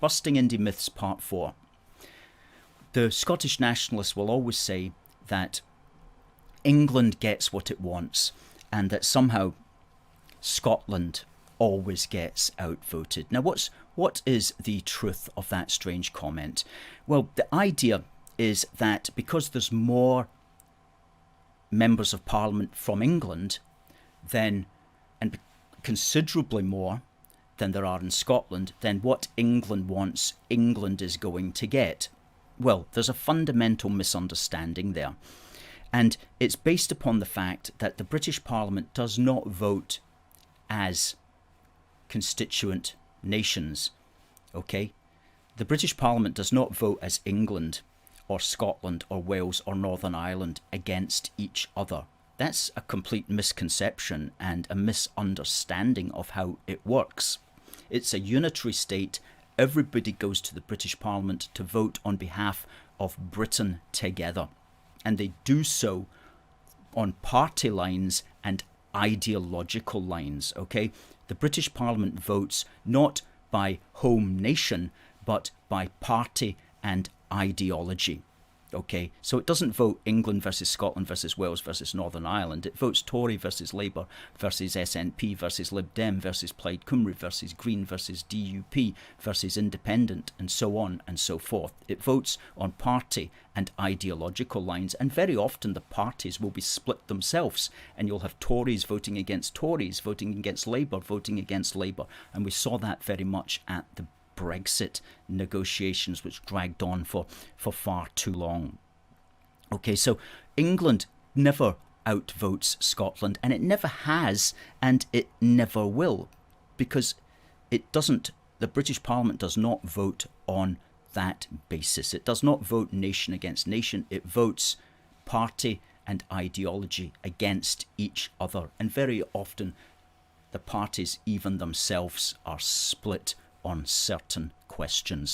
Busting Indy Myths Part 4. The Scottish nationalists will always say that England gets what it wants and that somehow Scotland always gets outvoted. Now, what is the truth of that strange comment? Well, the idea is that because there's more members of Parliament from England and considerably more than there are in Scotland, then what England wants, England is going to get. Well, there's a fundamental misunderstanding there. And it's based upon the fact that the British Parliament does not vote as constituent nations, okay? The British Parliament does not vote as England or Scotland or Wales or Northern Ireland against each other. That's a complete misconception and a misunderstanding of how it works. It's a unitary state. Everybody goes to the British Parliament to vote on behalf of Britain together. And they do so on party lines and ideological lines, okay? The British Parliament votes not by home nation, but by party and ideology. Okay, so it doesn't vote England versus Scotland versus Wales versus Northern Ireland. It votes Tory versus Labour versus SNP versus Lib Dem versus Plaid Cymru versus Green versus DUP versus Independent, and so on and so forth. It votes on party and ideological lines, and very often the parties will be split themselves, and you'll have Tories voting against Tories, voting against Labour, voting against Labour, and we saw that very much at the Brexit negotiations, which dragged on for far too long. Okay, so England never outvotes Scotland, and it never has, and it never will, because it doesn't. The British Parliament does not vote on that basis. It does not vote nation against nation. It votes party and ideology against each other, and very often the parties even themselves are split on certain questions.